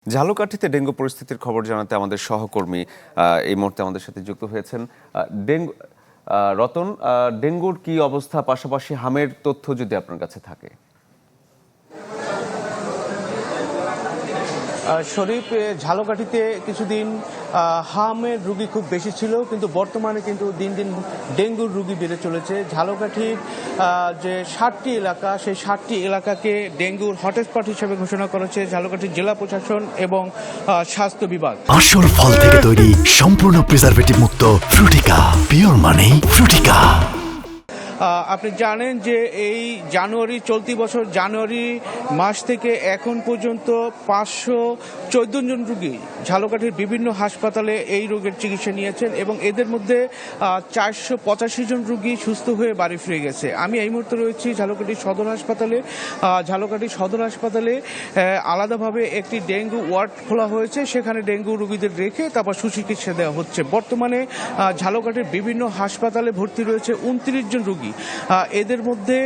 ঝালকাঠিতে dengue পরিস্থিতির খবর জানাতে আমাদের সহকর্মী এই মুহূর্তে আমাদের সাথে যুক্ত হয়েছেন। ডেঙ্গু রতন, ডেঙ্গুর কি অবস্থা, পাশাপাশি হামের তথ্য যদি আপনার কাছে থাকে। শরীফ, ঝালকাঠিতে কিছুদিন হামের রুগী খুব বেশি ছিল, কিন্তু বর্তমানে কিন্তু দিন দিন ডেঙ্গুর রুগী বেড়ে চলেছে। ঝালকাঠির যে 7টি এলাকা, সেই 7টি এলাকাকে ডেঙ্গুর হটস্পট হিসেবে ঘোষণা করেছে ঝালকাঠির জেলা প্রশাসন এবং স্বাস্থ্য বিভাগ। আসল ফল থেকে তৈরি, সম্পূর্ণ প্রিজারভেটিভ মুক্ত ফ্রুটিকা, পিওর মানে ফ্রুটিকা। আপনি জানেন যে এই চলতি বছর জানুয়ারি মাস থেকে এখন পর্যন্ত 514 জন রুগী ঝালকাঠির বিভিন্ন হাসপাতালে এই রোগের চিকিৎসা নিয়েছেন এবং এদের মধ্যে 485 জন রুগী সুস্থ হয়ে বাড়ি ফিরে গেছে। আমি এই মুহূর্তে রয়েছি ঝালকাঠি সদর হাসপাতালে। ঝালকাঠি সদর হাসপাতালে আলাদাভাবে একটি ডেঙ্গু ওয়ার্ড খোলা হয়েছে, সেখানে ডেঙ্গু রুগীদের রেখে তারপর সুচিকিৎসা দেওয়া হচ্ছে। বর্তমানে ঝালকাঠির বিভিন্ন হাসপাতালে ভর্তি রয়েছে 29 জন রুগী। এদের মধ্যে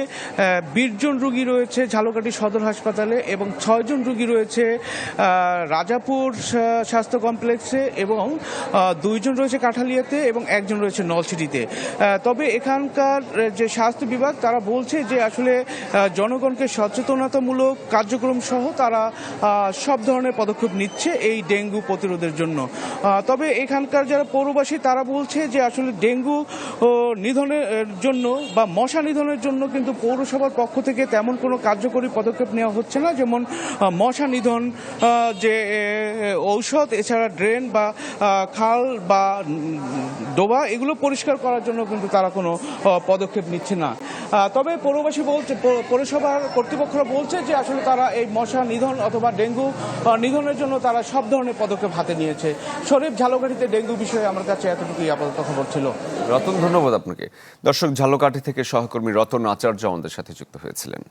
20 জন রুগী রয়েছে ঝালকাঠি সদর হাসপাতালে এবং 6 জন রুগী রয়েছে রাজাপুর স্বাস্থ্য কমপ্লেক্সে এবং 2 জন রয়েছে কাঠালিয়াতে এবং 1 জন রয়েছে নলছিটিতে। তবে এখানকার যে স্বাস্থ্য বিভাগ তারা বলছে যে আসলে জনগণকে সচেতনতামূলক কার্যক্রম সহ তারা সব ধরনের পদক্ষেপ নিচ্ছে এই ডেঙ্গু প্রতিরোধের জন্য। তবে এখানকার যারা পৌরবাসী তারা বলছে যে আসলে ডেঙ্গু নিধনের জন্য বা মশা নিধনের জন্য কিন্তু পৌরসভার পক্ষ থেকে তেমন কোনো কার্যকরী পদক্ষেপ নেওয়া হচ্ছে না, যেমন মশা নিধন যে ঔষধ, এছাড়া ড্রেন বা খাল বা ডোবা এগুলো পরিষ্কার করার জন্য কিন্তু তারা কোনো পদক্ষেপ নিচ্ছে না। তবে পৌরসভার কর্তৃপক্ষরা বলছে যে আসলে তারা এই মশা নিধন অথবা ডেঙ্গু নিধনের জন্য তারা সব ধরনের পদক্ষেপ হাতে নিয়েছে। শরীফ, ঝালকাঠিতে ডেঙ্গু বিষয়ে আমার কাছে এতটুকুই আপাতত খবর ছিল। রতন, ধন্যবাদ আপনাকে। দর্শক, ঝালকাঠি থেকে সহকর্মী রতন আচার্য আমাদের সাথে যুক্ত হয়েছিলেন।